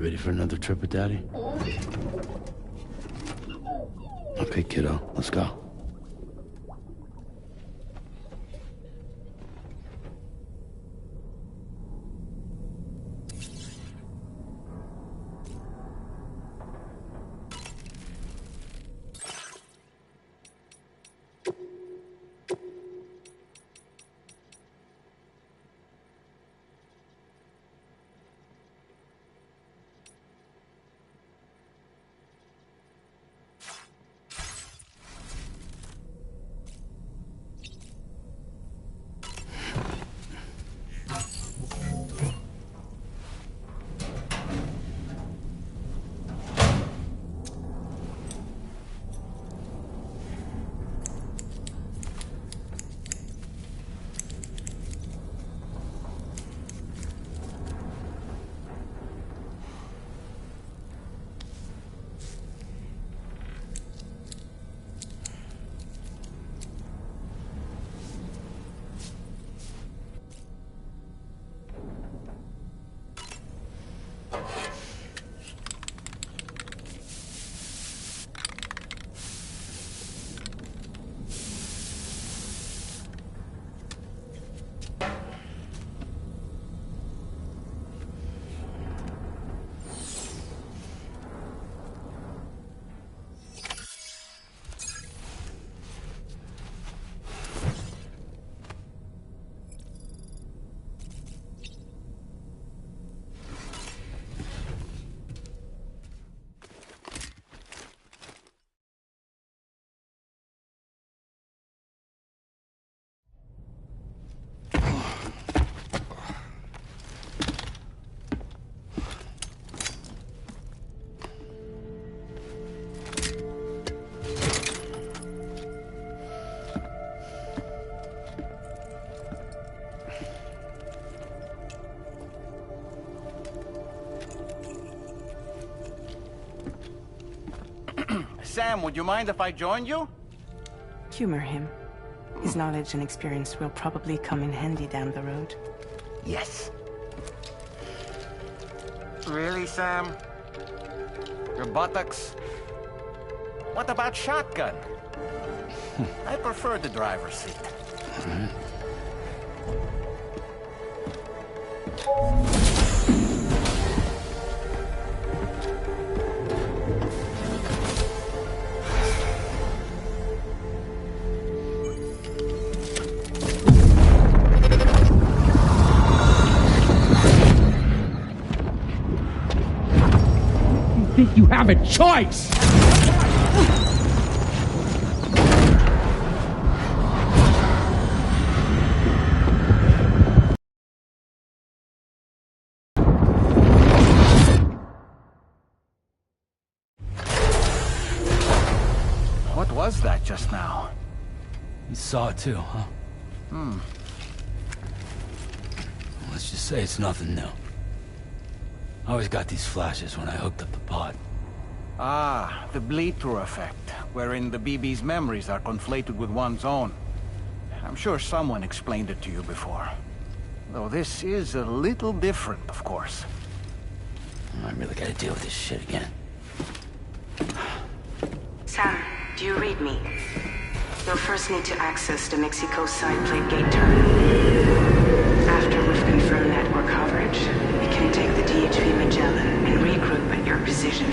You ready for another trip with Daddy? Okay, kiddo, let's go. Sam, would you mind if I joined you? Humor him. His knowledge and experience will probably come in handy down the road. Yes. Really, Sam? Your buttocks? What about shotgun? I prefer the driver's seat. You have a choice! What was that just now? You saw it too, huh? Let's just say it's nothing new. I always got these flashes when I hooked up the pod. Ah, the bleed-through effect, wherein the BB's memories are conflated with one's own. I'm sure someone explained it to you before. Though this is a little different, of course. I really gotta deal with this shit again. Sam, do you read me? You'll first need to access the Mexico side plate gate terminal. After we've confirmed network coverage, we can take the DHV Magellan and regroup at your position.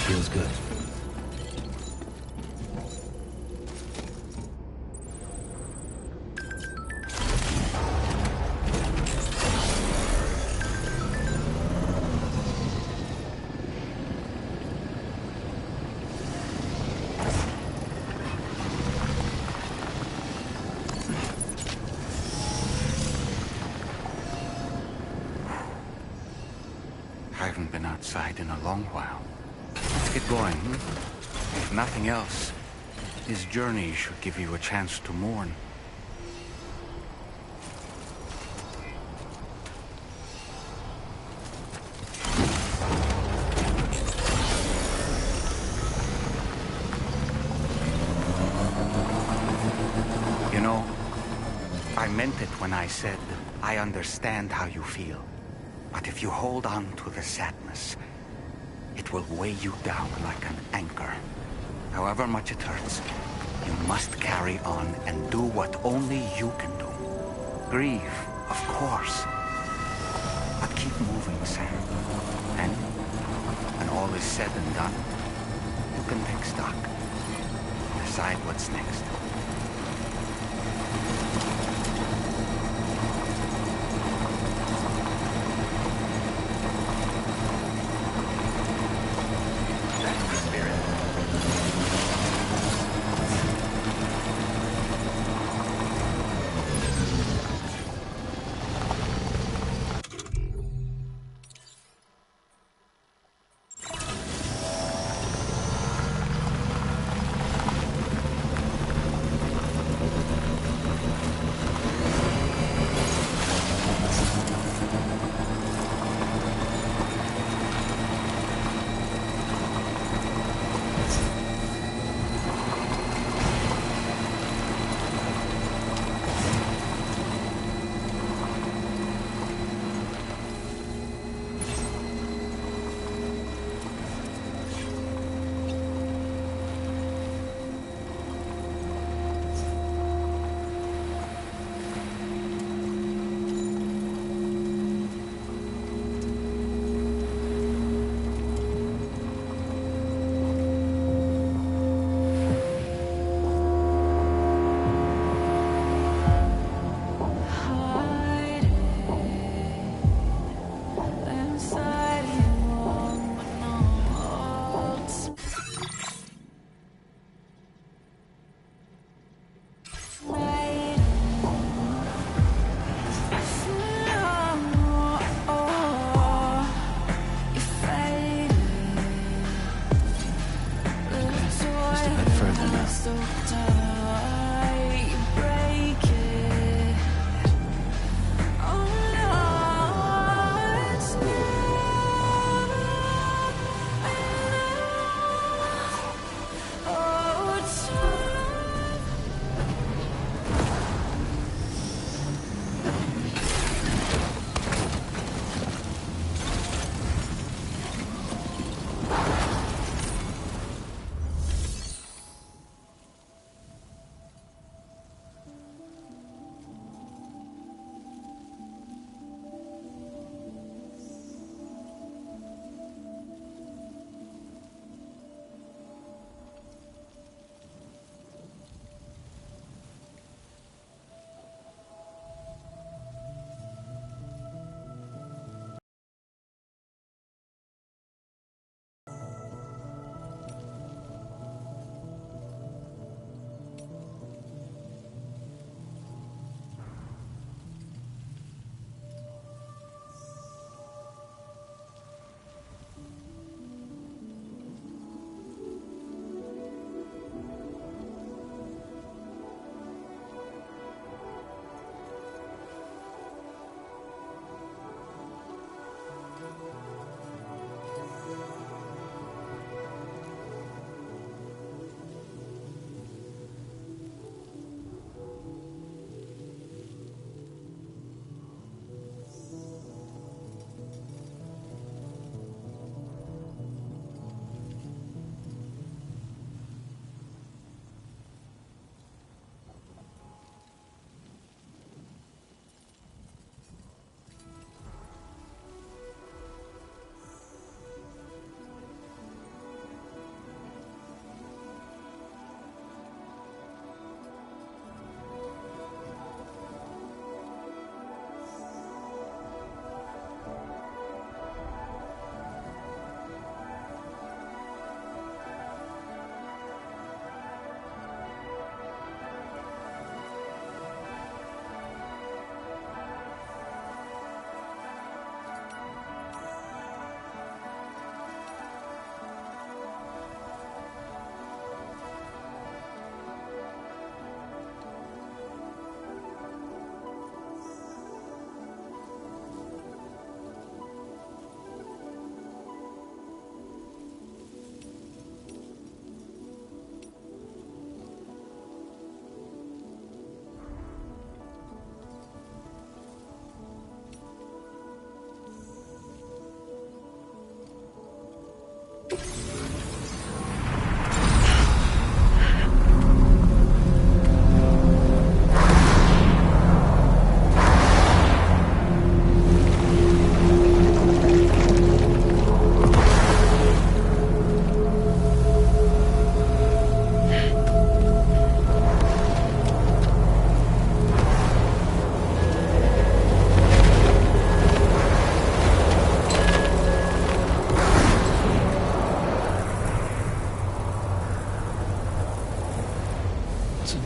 Feels good. I haven't been outside in a long while. Let's get going, If nothing else, this journey should give you a chance to mourn. You know, I meant it when I said, I understand how you feel. But if you hold on to the sadness, it will weigh you down like an anchor. However much it hurts, you must carry on and do what only you can do. Grieve, of course. But keep moving, Sam. And when all is said and done, you can take stock. Decide what's next.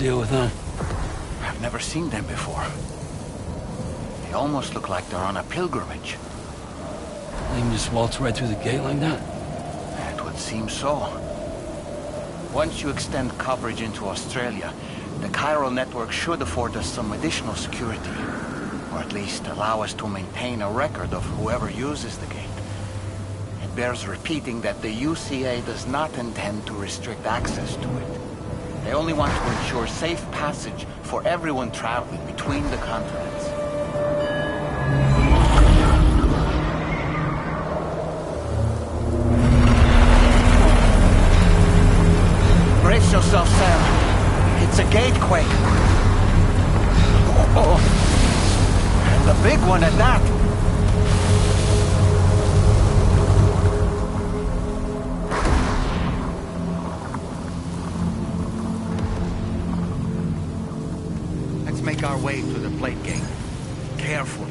deal with them? I've never seen them before. They almost look like they're on a pilgrimage. They can just waltz right through the gate like that? It would seem so. Once you extend coverage into Australia, the chiral network should afford us some additional security. Or at least allow us to maintain a record of whoever uses the gate. It bears repeating that the UCA does not intend to restrict access to it. They only want to ensure safe passage for everyone traveling between the continents. Brace yourself, Sam. It's a gatequake. Oh, and a big one at that. Let's make our way to the plate gate. Carefully.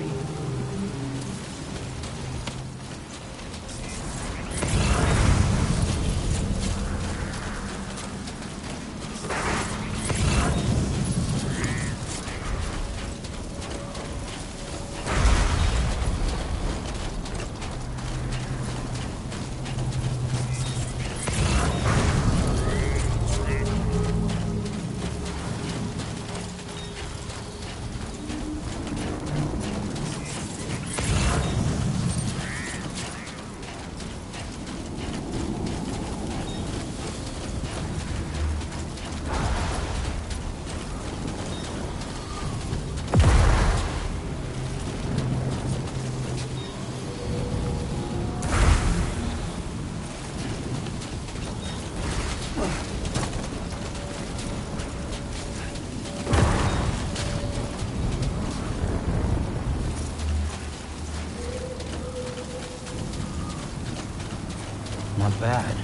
Not bad.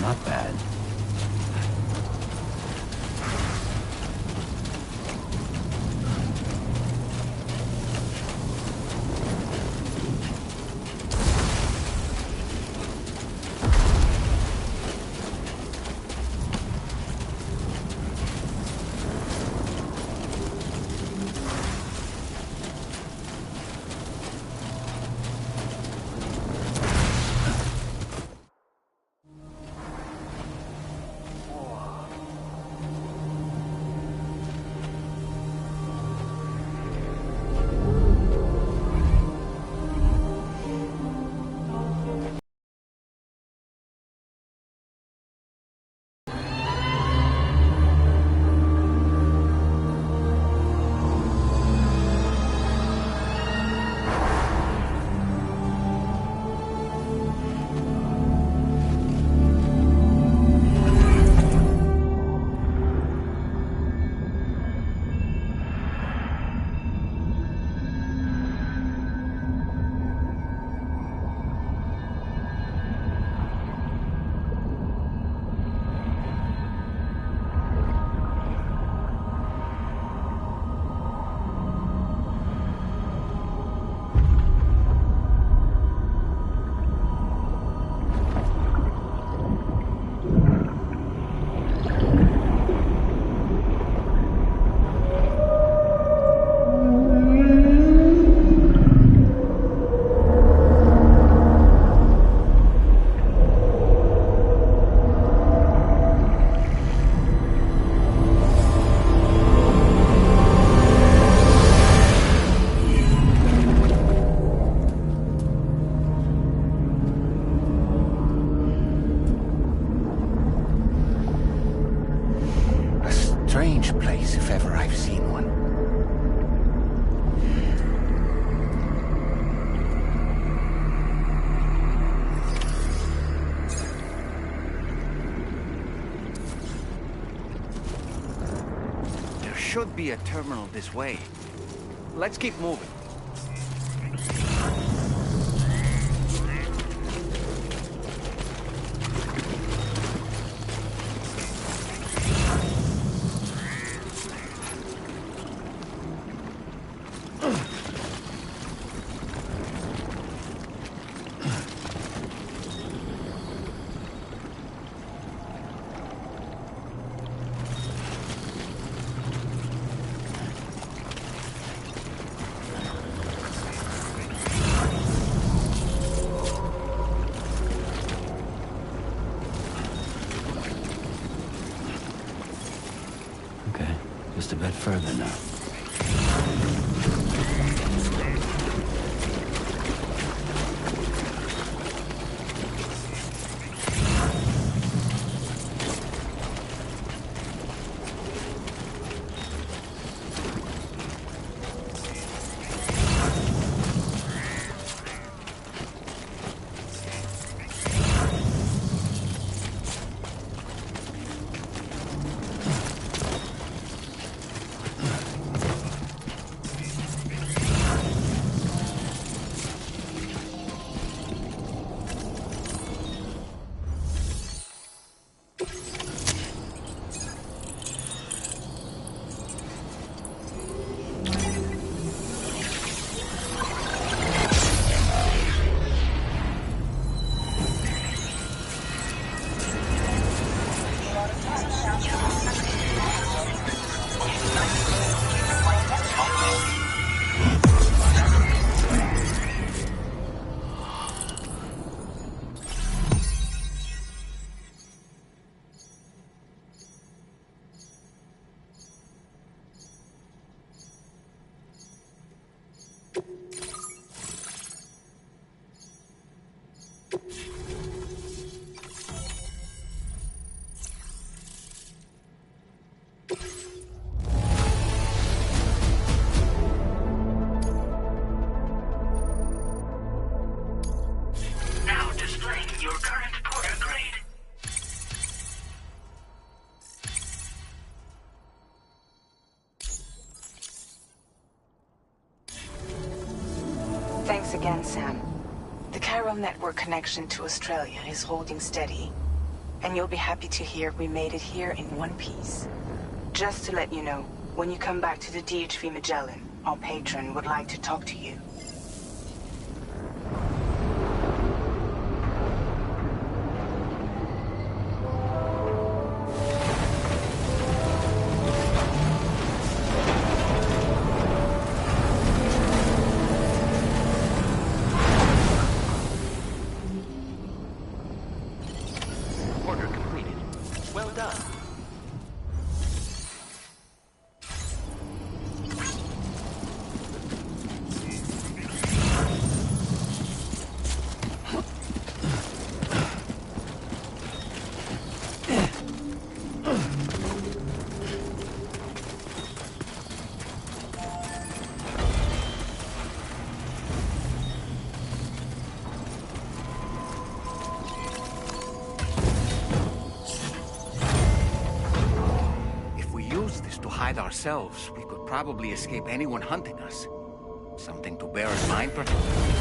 Not bad. Should be a terminal this way. Let's keep moving. bit further now. Thanks again, Sam. The chiral network connection to Australia is holding steady. And you'll be happy to hear we made it here in one piece. Just to let you know, when you come back to the DHV Magellan, our patron would like to talk to you. Ourselves, we could probably escape anyone hunting us. Something to bear in mind, perhaps?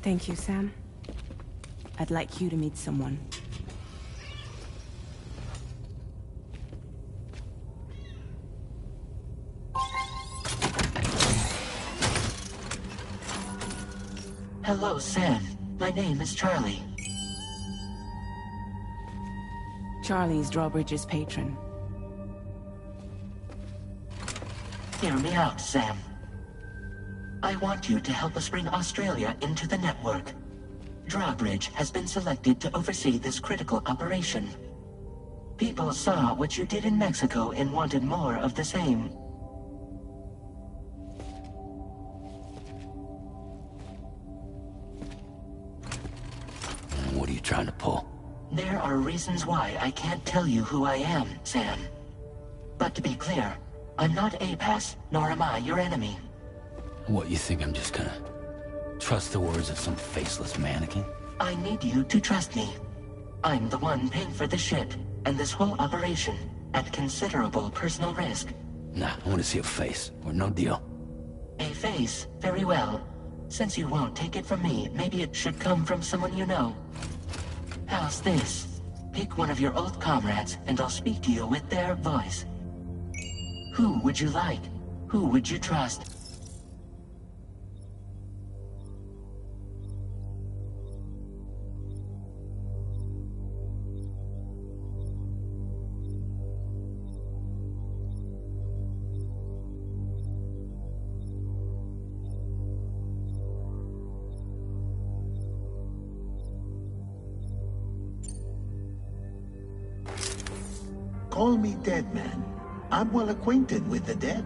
Thank you, Sam. I'd like you to meet someone. Hello, Sam. My name is Charlie. Charlie's Drawbridge's patron. Hear me out, Sam. I want you to help us bring Australia into the network. Drawbridge has been selected to oversee this critical operation. People saw what you did in Mexico and wanted more of the same. What are you trying to pull? There are reasons why I can't tell you who I am, Sam. But to be clear, I'm not APAS, nor am I your enemy. What, you think I'm just gonna trust the words of some faceless mannequin? I need you to trust me. I'm the one paying for the ship and this whole operation at considerable personal risk. Nah, I want to see a face, or no deal. A face? Very well. Since you won't take it from me, maybe it should come from someone you know. How's this? Pick one of your old comrades, and I'll speak to you with their voice. Who would you like? Who would you trust? Call me dead man. I'm well acquainted with the dead.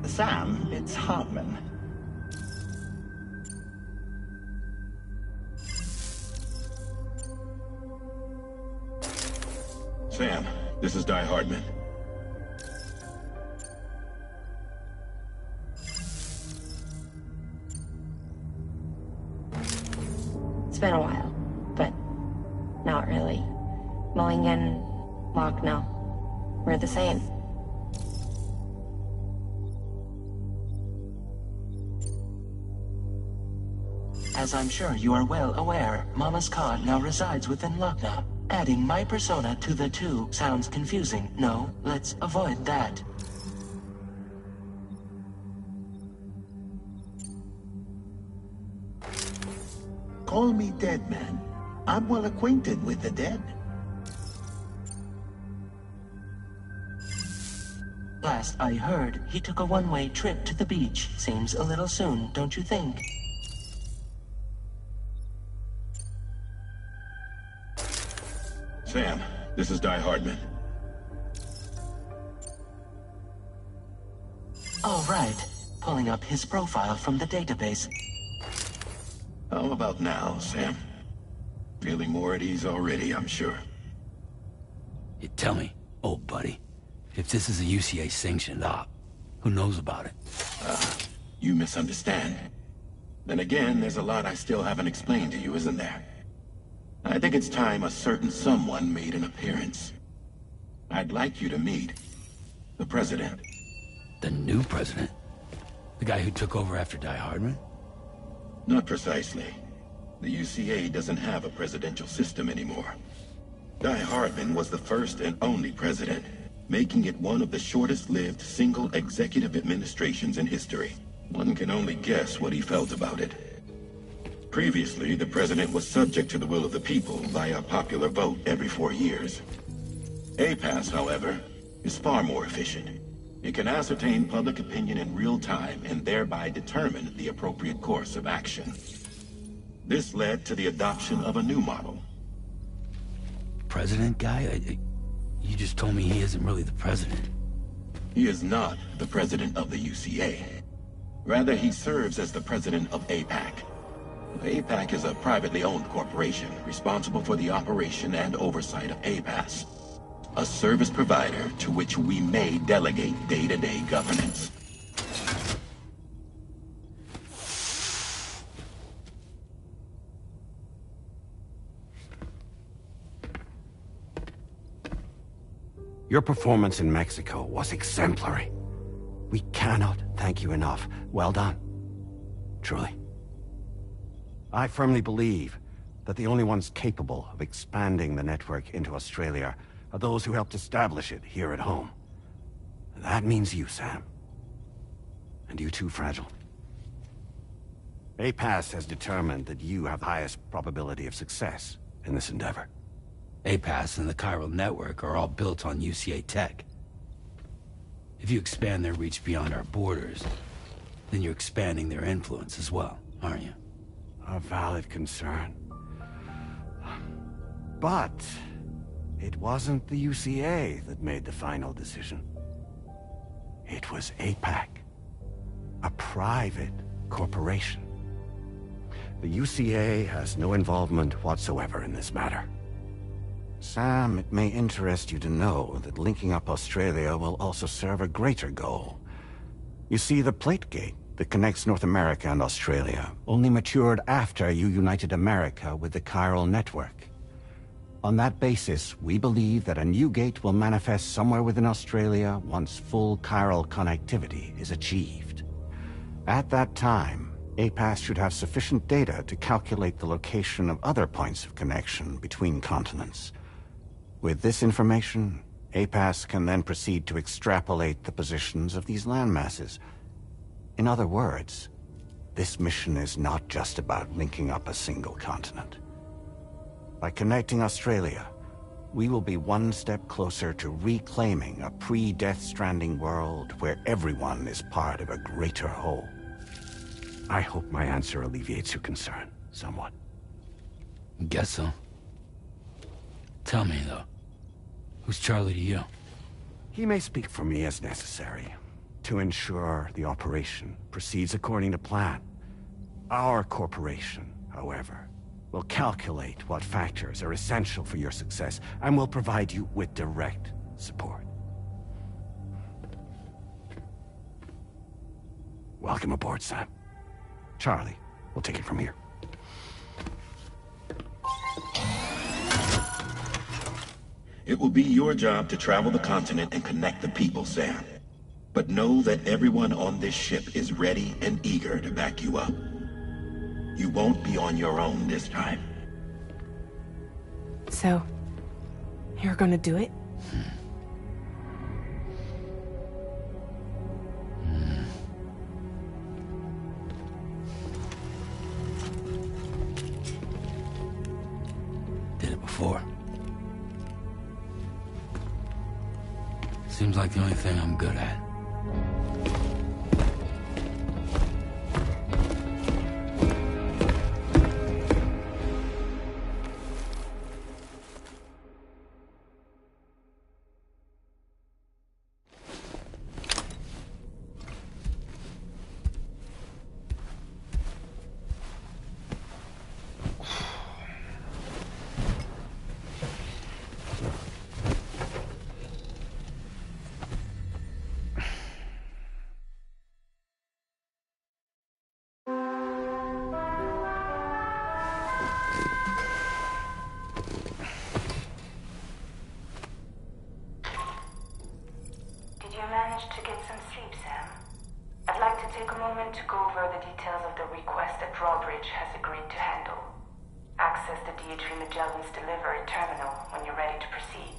Sam, it's Hartman. Sam, this is Di Hardman. It's been a while, but not really. Mulligan, Locke, no. We're the same. As I'm sure you are well aware, Mama's Khan now resides within Lucknow. Adding my persona to the two sounds confusing. No, let's avoid that. Call me dead man. I'm well acquainted with the dead. Last I heard, he took a one-way trip to the beach. Seems a little soon, don't you think? Sam, this is Di Hardman. All right. Pulling up his profile from the database. How about now, Sam? Feeling more at ease already, I'm sure. You tell me, old buddy, if this is a UCA-sanctioned op, who knows about it? You misunderstand. Then again, there's a lot I still haven't explained to you, isn't there? I think it's time a certain someone made an appearance. I'd like you to meet the President. The new president? The guy who took over after Di Hardman? Not precisely. The UCA doesn't have a presidential system anymore. Di Hardman was the first and only president, making it one of the shortest-lived single executive administrations in history. One can only guess what he felt about it. Previously, the president was subject to the will of the people via a popular vote every 4 years. APAS, however, is far more efficient. It can ascertain public opinion in real time and thereby determine the appropriate course of action. This led to the adoption of a new model. President guy? You just told me he isn't really the president. He is not the president of the UCA. Rather, he serves as the president of APAC. APAC is a privately owned corporation responsible for the operation and oversight of APAS, a service provider to which we may delegate day-to-day governance. Your performance in Mexico was exemplary. We cannot thank you enough. Well done. Truly. I firmly believe that the only ones capable of expanding the network into Australia are those who helped establish it here at home. That means you, Sam. And you too, Fragile. APAS has determined that you have the highest probability of success in this endeavor. APAS and the chiral network are all built on UCA tech. If you expand their reach beyond our borders, then you're expanding their influence as well, aren't you? A valid concern. But it wasn't the UCA that made the final decision. It was APAC, a private corporation. The UCA has no involvement whatsoever in this matter. Sam, it may interest you to know that linking up Australia will also serve a greater goal. You see, the plate gate that connects North America and Australia only matured after you united America with the chiral network. On that basis, we believe that a new gate will manifest somewhere within Australia once full chiral connectivity is achieved. At that time, APAS should have sufficient data to calculate the location of other points of connection between continents. With this information, APAS can then proceed to extrapolate the positions of these landmasses. In other words, this mission is not just about linking up a single continent. By connecting Australia, we will be one step closer to reclaiming a pre-Death Stranding world where everyone is part of a greater whole. I hope my answer alleviates your concern somewhat. Guess so. Tell me, though, who's Charlie to you? He may speak for me as necessary to ensure the operation proceeds according to plan. Our corporation, however, will calculate what factors are essential for your success and will provide you with direct support. Welcome aboard, Sam. Charlie, we'll take it from here. It will be your job to travel the continent and connect the people, Sam. But know that everyone on this ship is ready and eager to back you up. You won't be on your own this time. So, you're gonna do it? Did it before. Seems like the only thing I'm good at. To get some sleep, Sam. I'd like to take a moment to go over the details of the request that Drawbridge has agreed to handle. Access the DHV Magellan's delivery terminal when you're ready to proceed.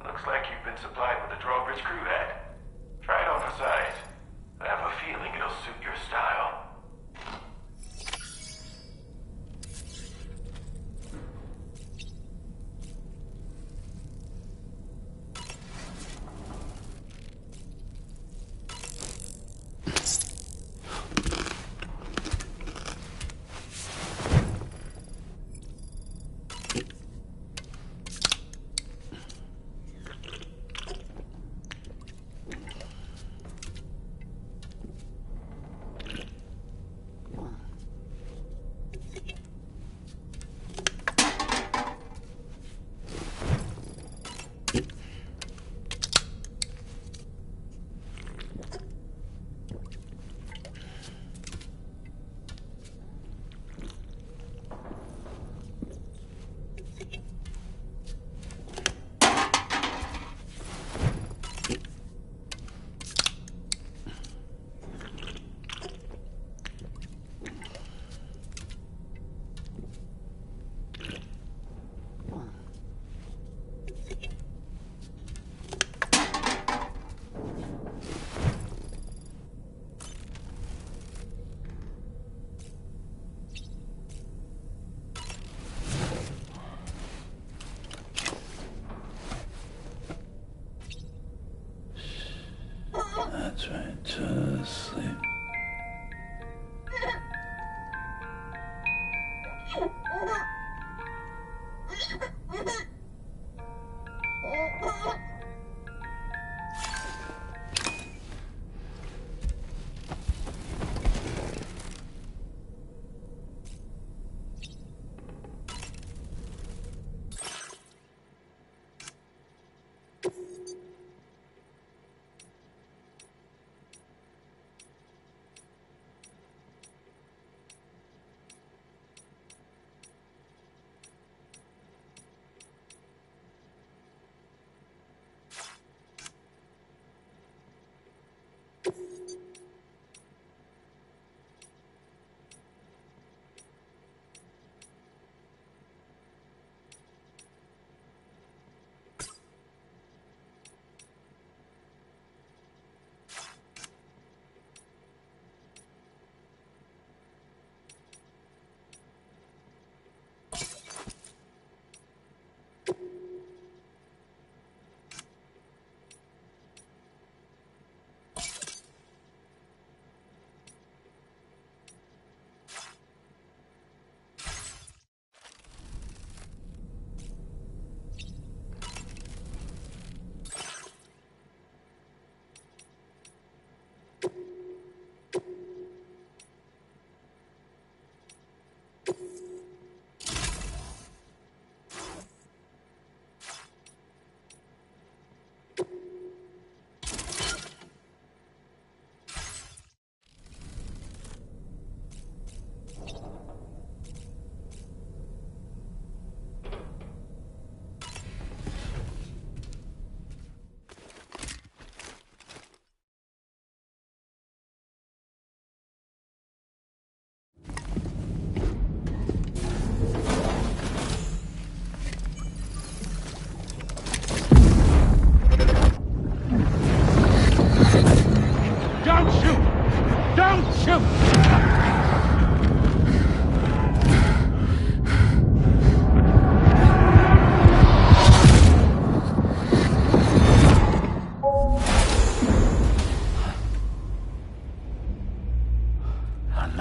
Looks like you've been supplied with the Drawbridge crew hat. Try it on for size. I have a feeling it'll suit your style. That's right. Sleep.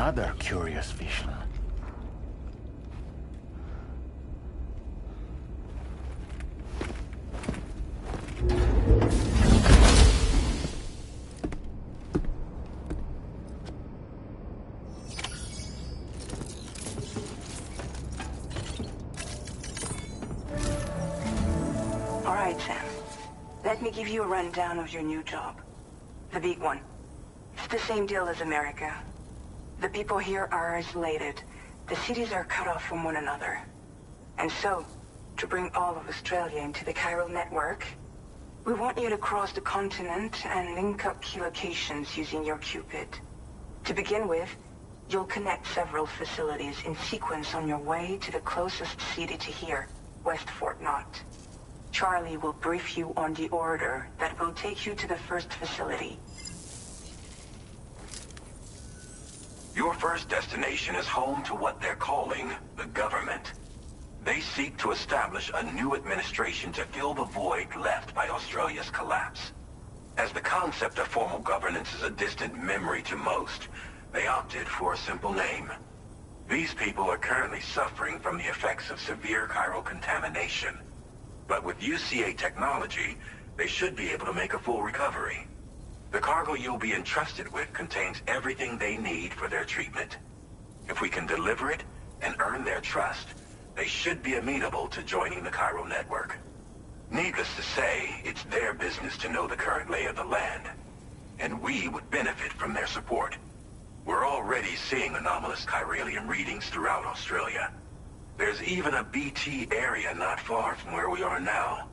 Another curious vision. All right, Sam. Let me give you a rundown of your new job. The big one. It's the same deal as America. The people here are isolated. The cities are cut off from one another. And so, to bring all of Australia into the chiral network, we want you to cross the continent and link up key locations using your Cupid. To begin with, you'll connect several facilities in sequence on your way to the closest city to here, West Fort Knott. Charlie will brief you on the order that will take you to the first facility. Your first destination is home to what they're calling the government. They seek to establish a new administration to fill the void left by Australia's collapse. As the concept of formal governance is a distant memory to most, they opted for a simple name. These people are currently suffering from the effects of severe chiral contamination. But with UCA technology, they should be able to make a full recovery. The cargo you'll be entrusted with contains everything they need for their treatment. If we can deliver it and earn their trust, they should be amenable to joining the chiral network. Needless to say, it's their business to know the current lay of the land, and we would benefit from their support. We're already seeing anomalous chiralium readings throughout Australia. There's even a BT area not far from where we are now.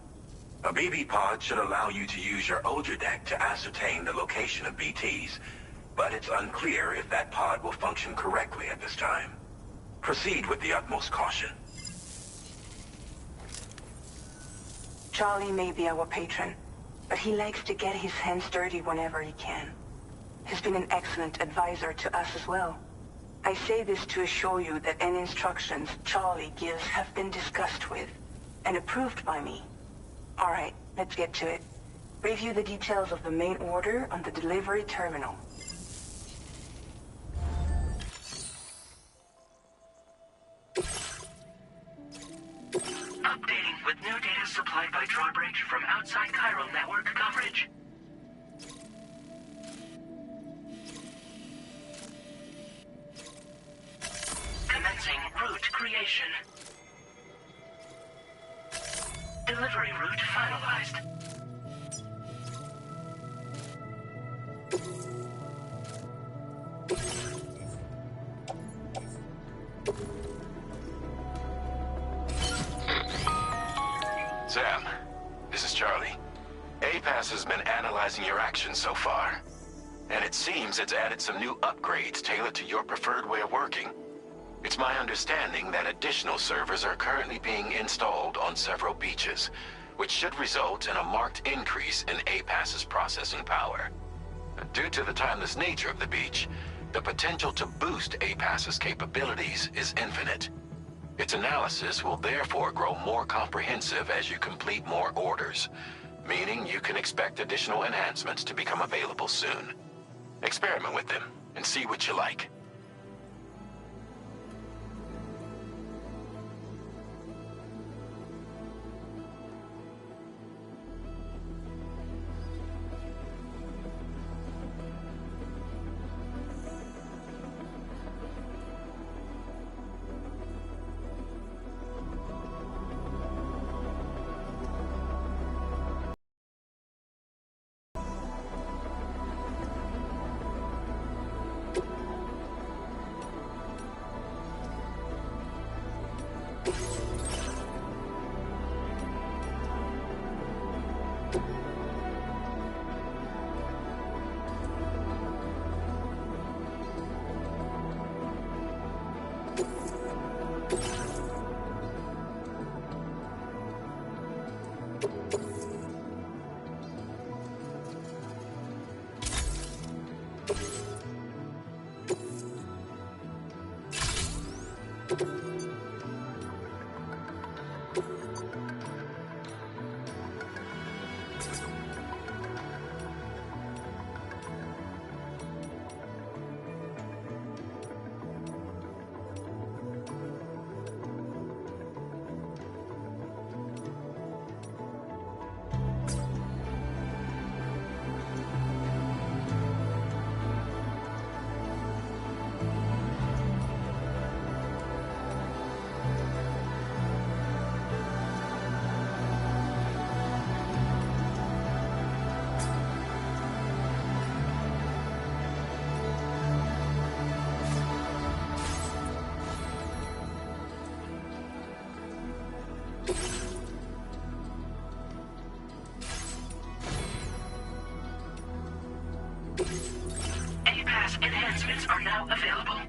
A BB pod should allow you to use your Ultra deck to ascertain the location of BTs, but it's unclear if that pod will function correctly at this time. Proceed with the utmost caution. Charlie may be our patron, but he likes to get his hands dirty whenever he can. He's been an excellent advisor to us as well. I say this to assure you that any instructions Charlie gives have been discussed with and approved by me. All right, let's get to it. Review the details of the main order on the delivery terminal. Updating with new data supplied by drawbridge from outside chiral network coverage. Commencing route creation. Delivery route finalized. Sam, this is Charlie. APAS has been analyzing your actions so far, and it seems it's added some new upgrades tailored to your preferred way of working. It's my understanding that additional servers are currently being installed on several beaches, which should result in a marked increase in APAS's processing power. Due to the timeless nature of the beach, the potential to boost APAS's capabilities is infinite. Its analysis will therefore grow more comprehensive as you complete more orders, meaning you can expect additional enhancements to become available soon. Experiment with them and see what you like. APAS enhancements are now available.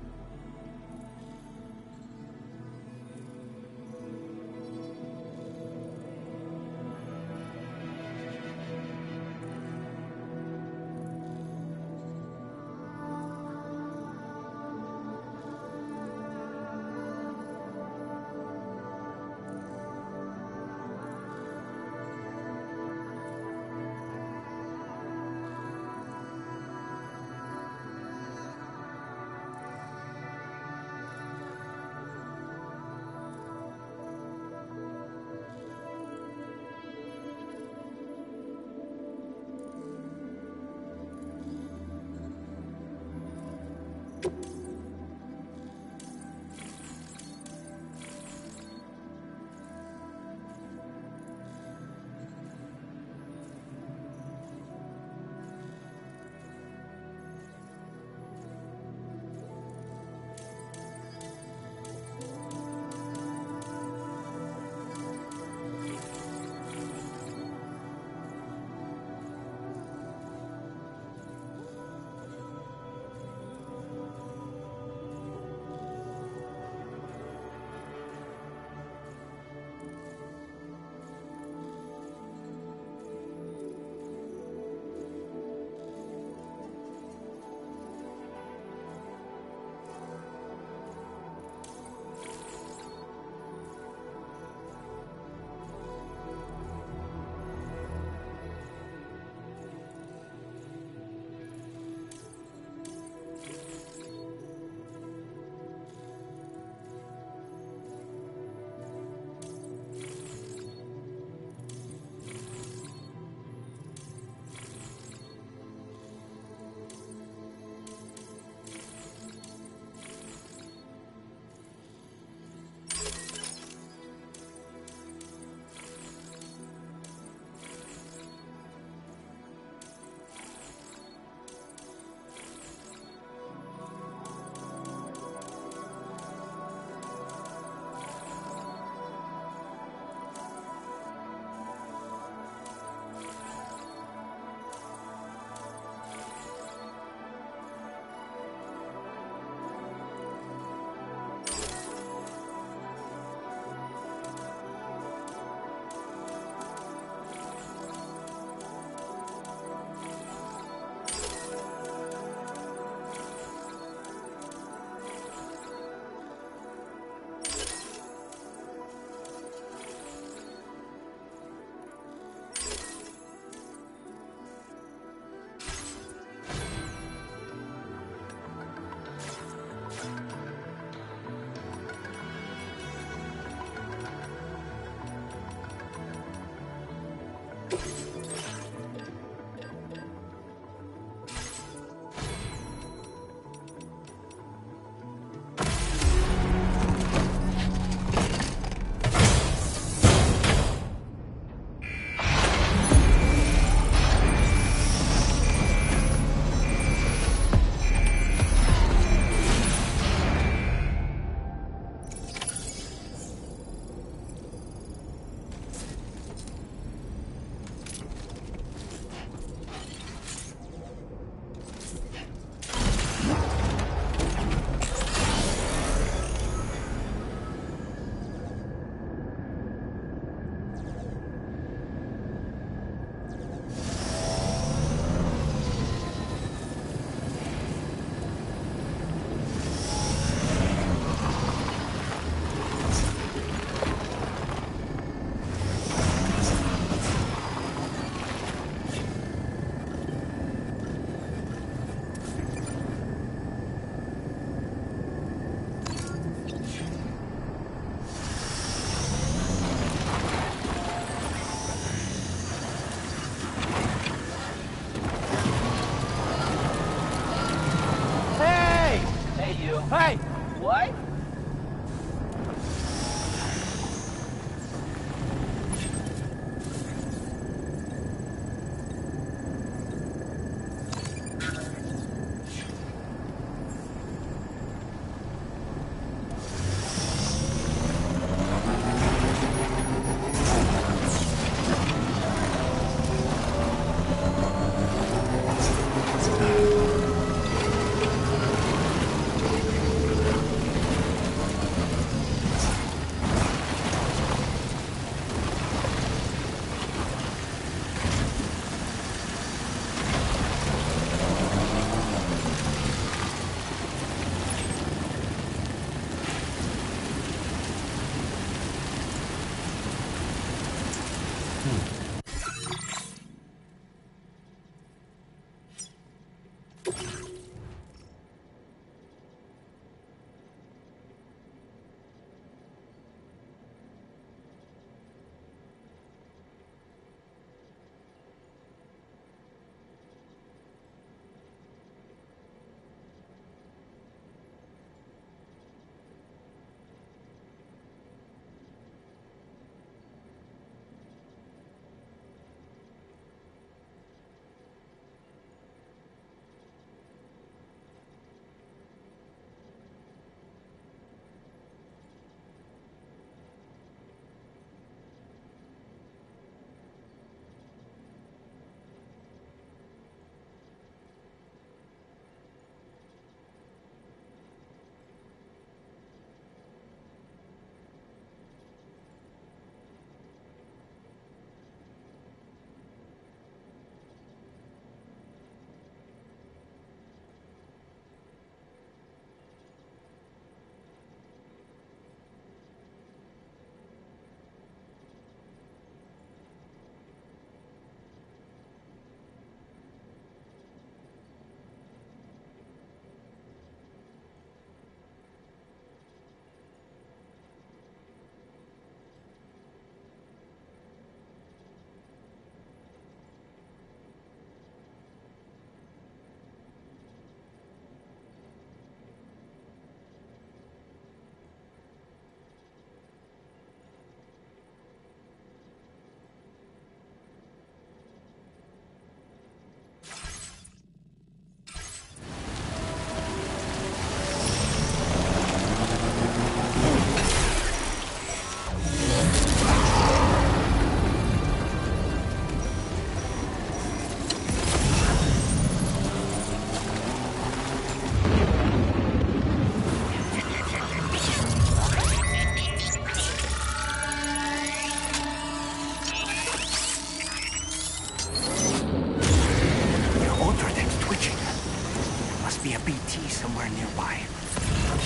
BT somewhere nearby.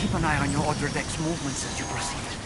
Keep an eye on your other deck's movements as you proceed.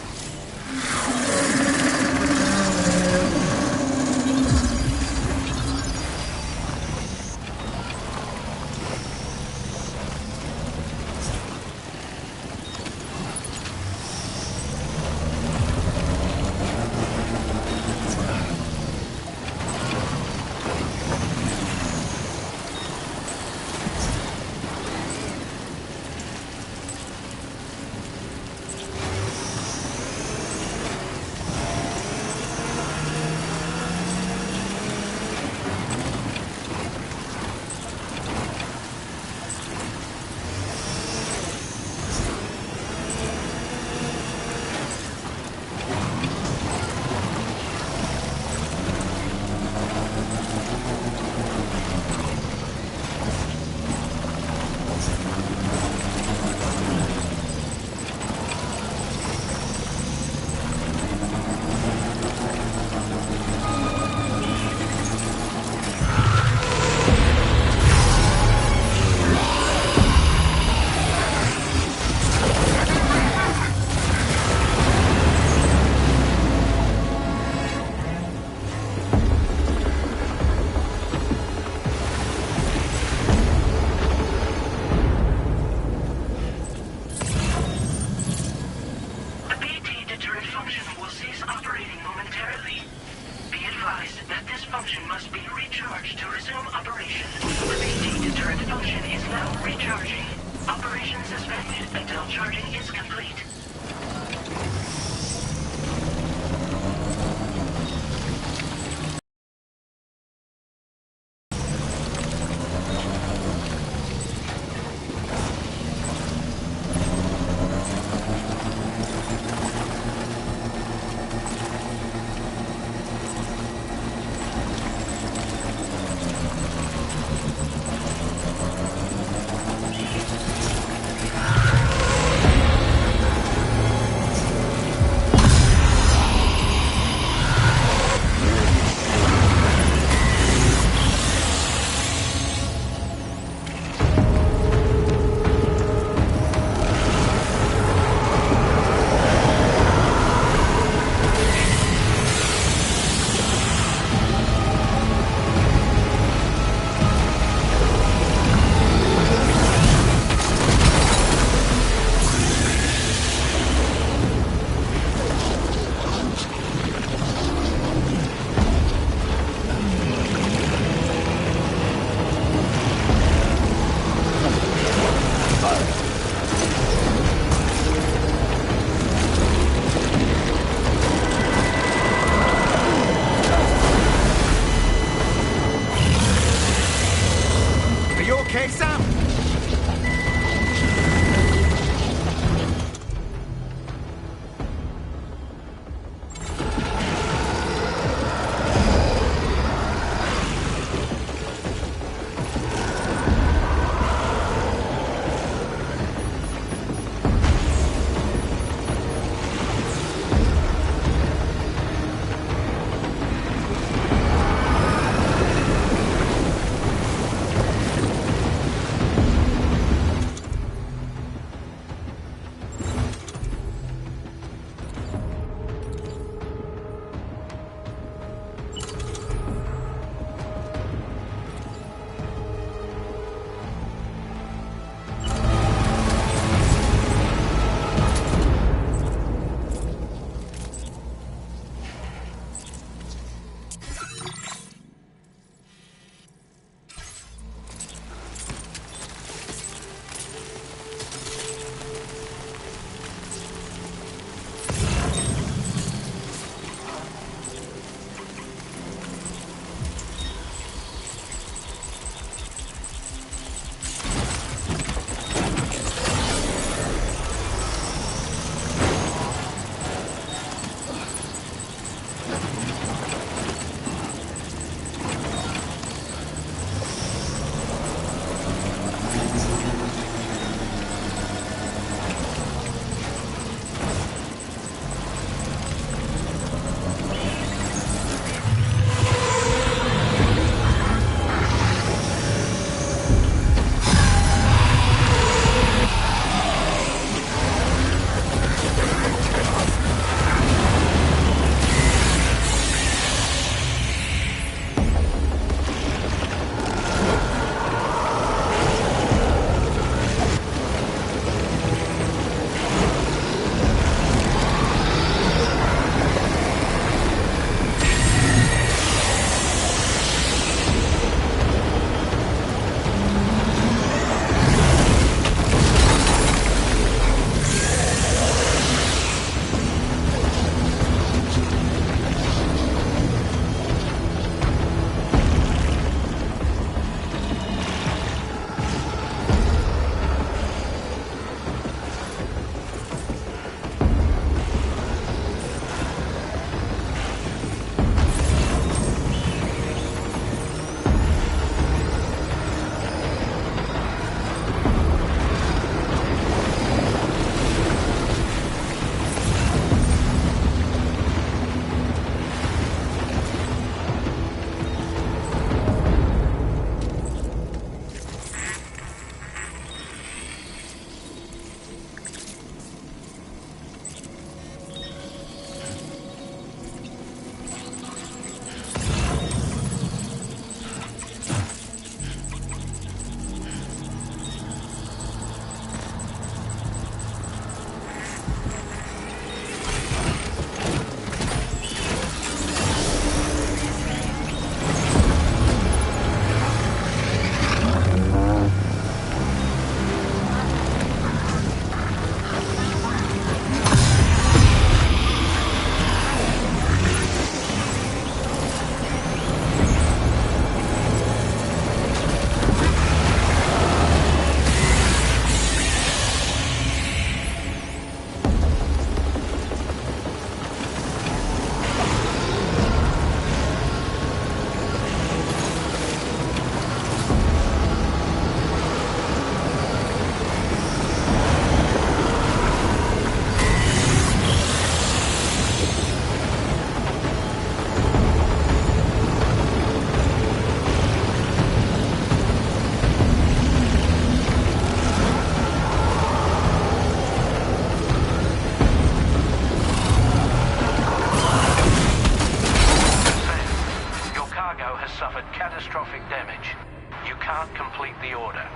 complete the order.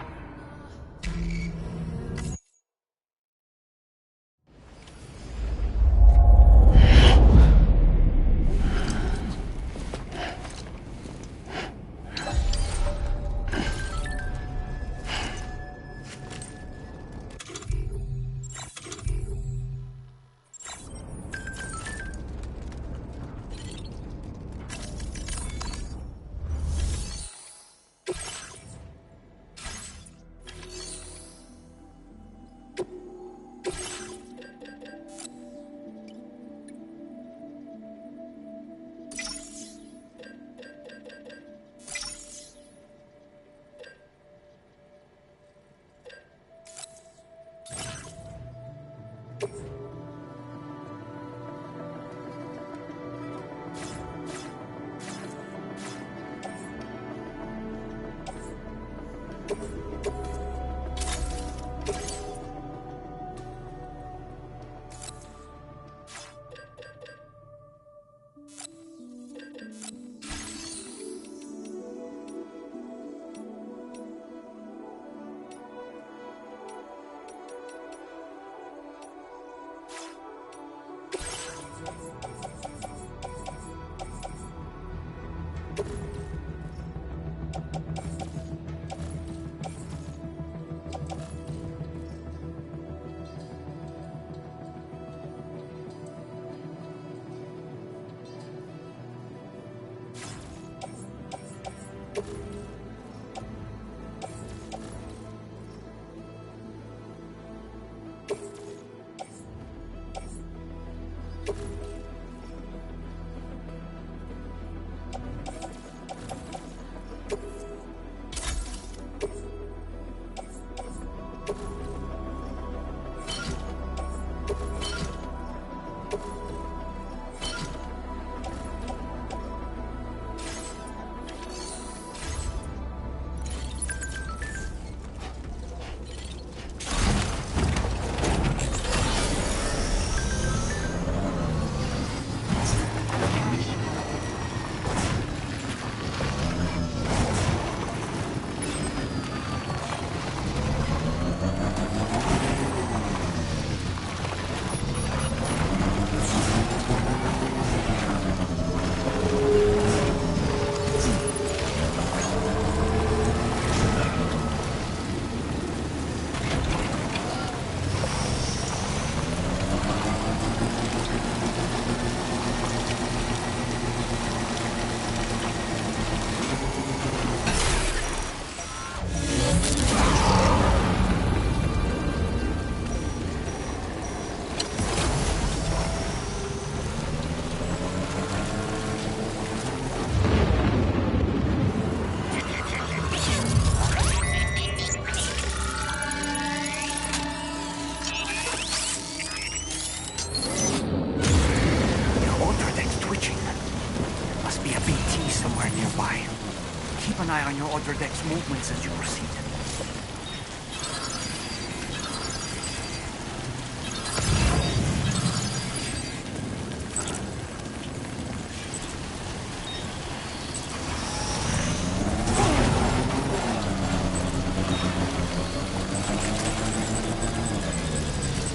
On your other deck's movements as you proceed.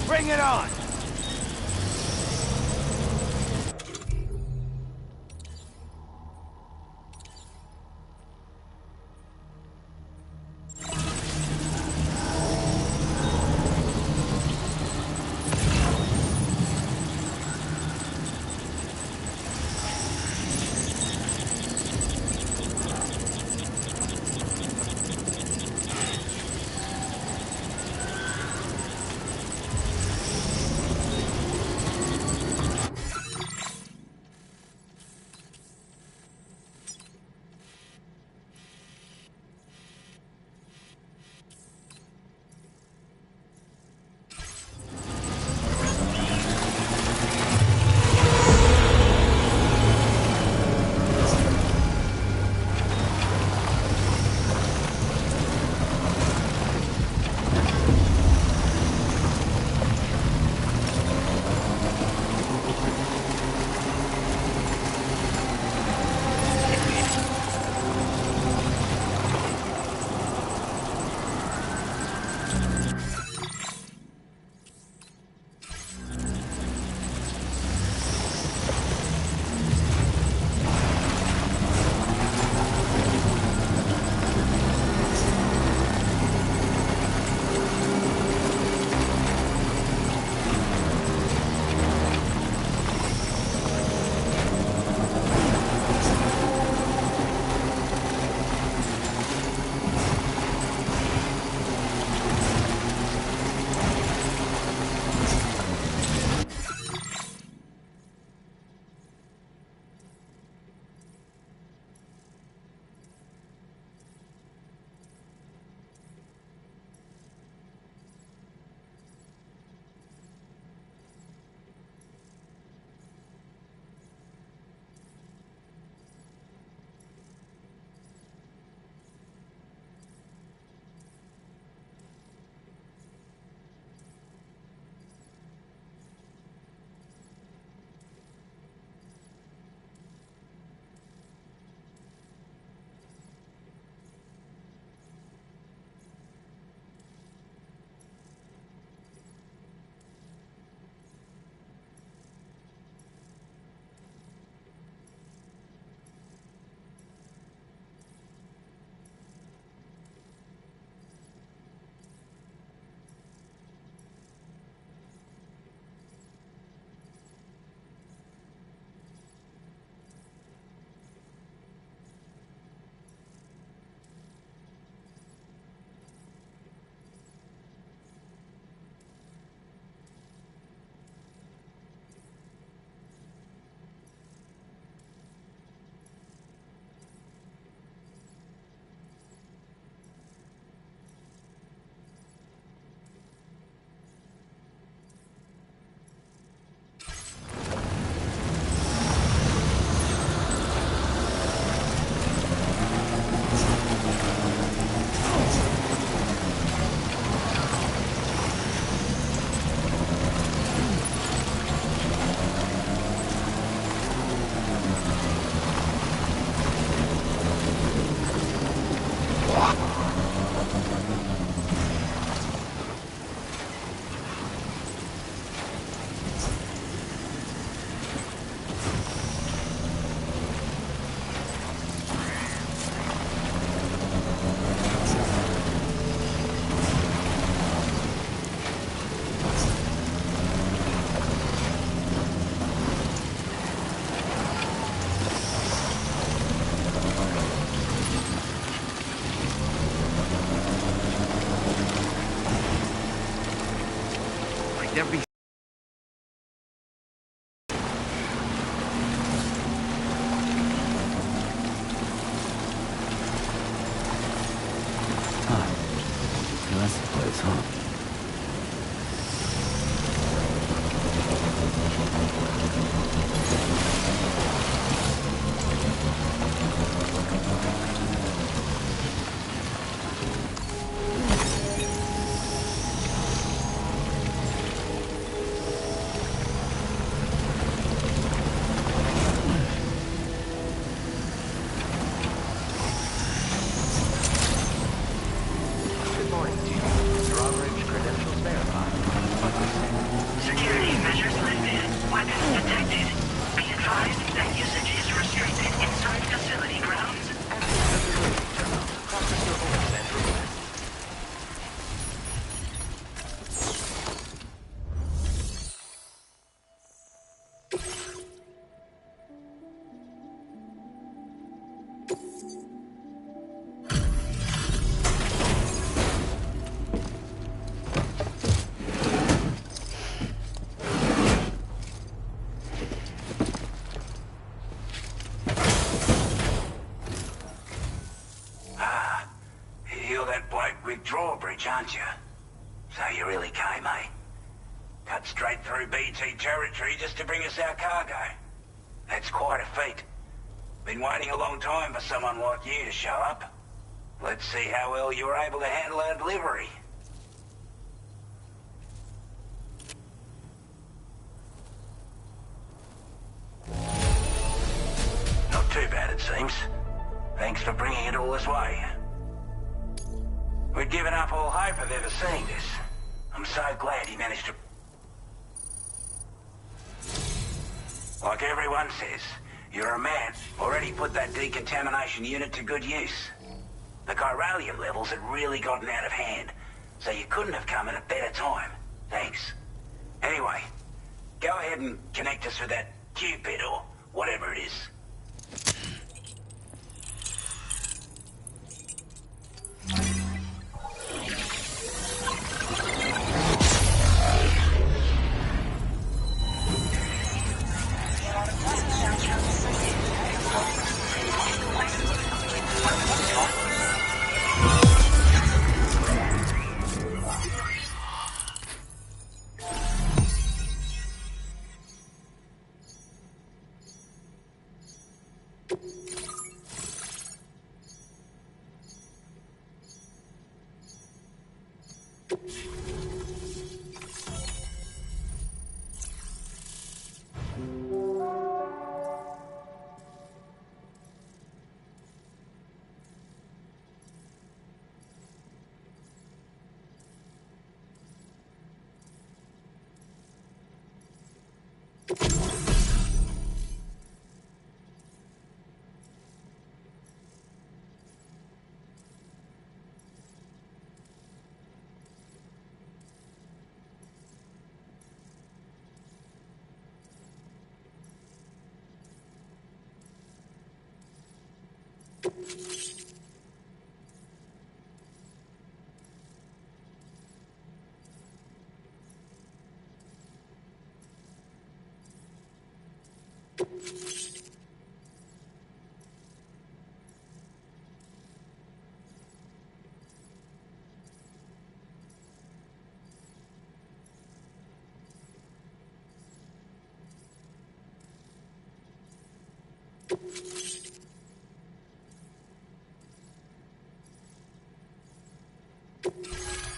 Bring it on! There'd be... That's the place, huh? Drawbridge, aren't you? So you really came, eh? Cut straight through BT territory just to bring us our cargo. That's quite a feat. Been waiting a long time for someone like you to show up. Let's see how well you were able to handle our delivery. Not too bad, it seems. Thanks for bringing it all this way. We'd given up all hope of ever seeing this. I'm so glad he managed to... Like everyone says, you're a man. Already put that decontamination unit to good use. The chiralium levels had really gotten out of hand, so you couldn't have come at a better time. Thanks. Anyway, go ahead and connect us with that Cupid or whatever it is.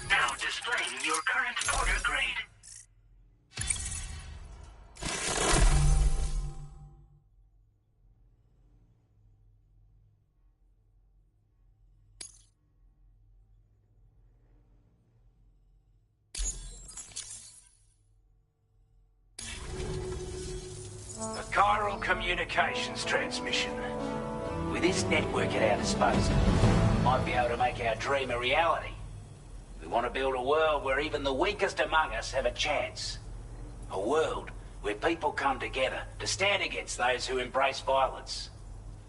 Now displaying your current order grade. A chiral communications transmission. With this network at our disposal, we might be able to make our dream a reality. We want to build a world where even the weakest among us have a chance. A world where people come together to stand against those who embrace violence.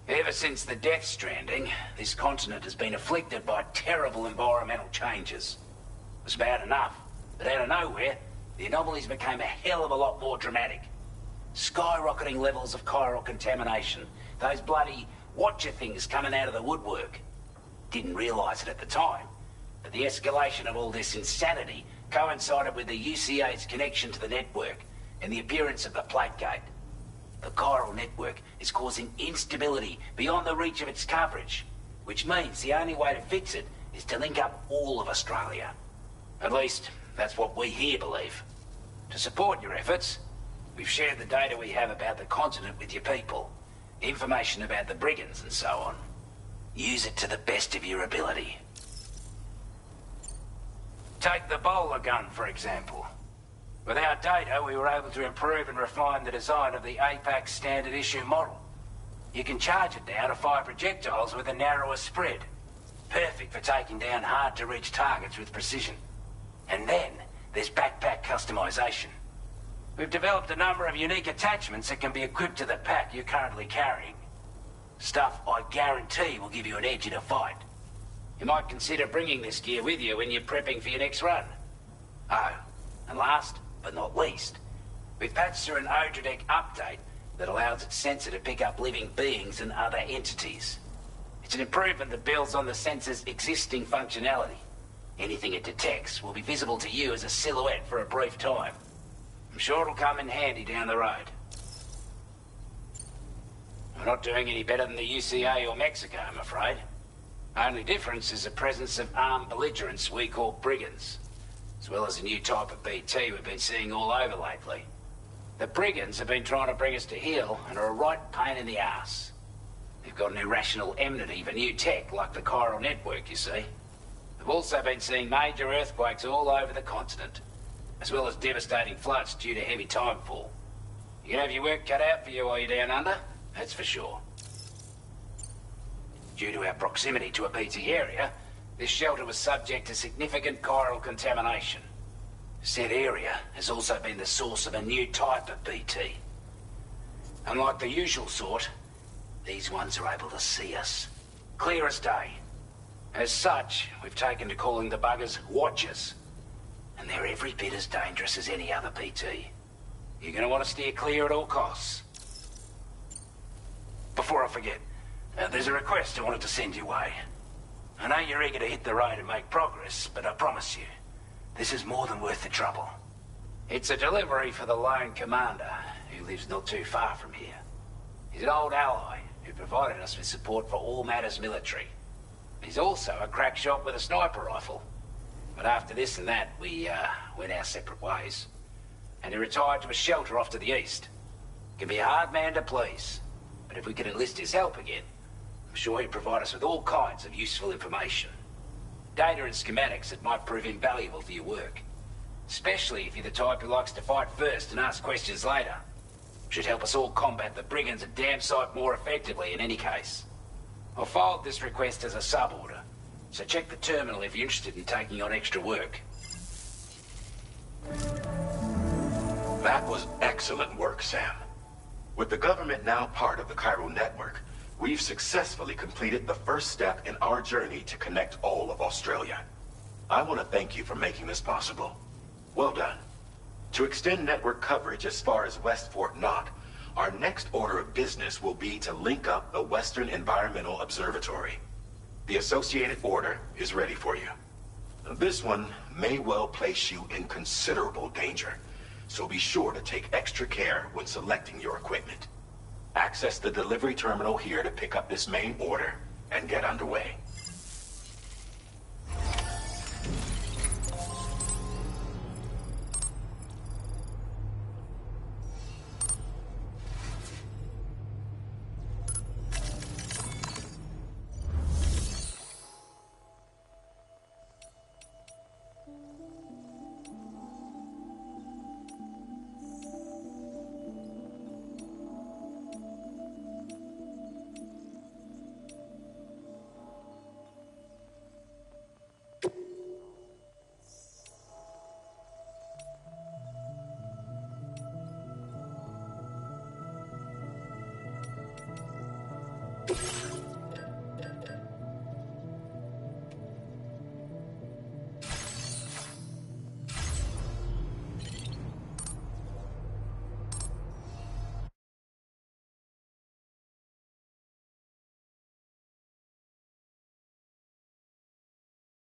Ever since the Death Stranding, this continent has been afflicted by terrible environmental changes. It was bad enough, but out of nowhere, the anomalies became a hell of a lot more dramatic. Skyrocketing levels of chiral contamination. Those bloody watcher things coming out of the woodwork. Didn't realise it at the time, but the escalation of all this insanity coincided with the UCA's connection to the network and the appearance of the plate gate. The chiral network is causing instability beyond the reach of its coverage, which means the only way to fix it is to link up all of Australia. At least, that's what we here believe. To support your efforts, we've shared the data we have about the continent with your people, information about the brigands and so on. Use it to the best of your ability. Take the bowler gun, for example. With our data, we were able to improve and refine the design of the APAC standard issue model. You can charge it now to fire projectiles with a narrower spread. Perfect for taking down hard-to-reach targets with precision. And then, there's backpack customization. We've developed a number of unique attachments that can be equipped to the pack you're currently carrying. Stuff I guarantee will give you an edge in a fight. You might consider bringing this gear with you when you're prepping for your next run. Oh, and last but not least, we've patched through an Odradek update that allows its sensor to pick up living beings and other entities. It's an improvement that builds on the sensor's existing functionality. Anything it detects will be visible to you as a silhouette for a brief time. I'm sure it'll come in handy down the road. We're not doing any better than the UCA or Mexico, I'm afraid. Only difference is the presence of armed belligerents we call brigands, as well as a new type of BT we've been seeing all over lately. The brigands have been trying to bring us to heel and are a right pain in the ass. They've got an irrational enmity for new tech like the chiral network, you see. We've also been seeing major earthquakes all over the continent, as well as devastating floods due to heavy timefall. You can have your work cut out for you while you're down under, that's for sure. Due to our proximity to a BT area, this shelter was subject to significant chiral contamination. Said area has also been the source of a new type of BT. Unlike the usual sort, these ones are able to see us. Clear as day. As such, we've taken to calling the buggers Watchers. And they're every bit as dangerous as any other BT. You're going to want to steer clear at all costs. Before I forget, there's a request I wanted to send your way. I know you're eager to hit the road and make progress, but I promise you, this is more than worth the trouble. It's a delivery for the lone commander, who lives not too far from here. He's an old ally who provided us with support for all matters military. He's also a crack shot with a sniper rifle. But after this and that, we went our separate ways. And he retired to a shelter off to the east. Can be a hard man to please, but if we could enlist his help again, I'm sure he'd provide us with all kinds of useful information. Data and schematics that might prove invaluable for your work. Especially if you're the type who likes to fight first and ask questions later. Should help us all combat the brigands a damn sight more effectively in any case. I'll filed this request as a sub-order, so check the terminal if you're interested in taking on extra work. That was excellent work, Sam. With the government now part of the chiral network, we've successfully completed the first step in our journey to connect all of Australia. I want to thank you for making this possible. Well done. To extend network coverage as far as West Fort Knott, our next order of business will be to link up the Western Environmental Observatory. The associated order is ready for you. This one may well place you in considerable danger, so be sure to take extra care when selecting your equipment. Access the delivery terminal here to pick up this main order and get underway.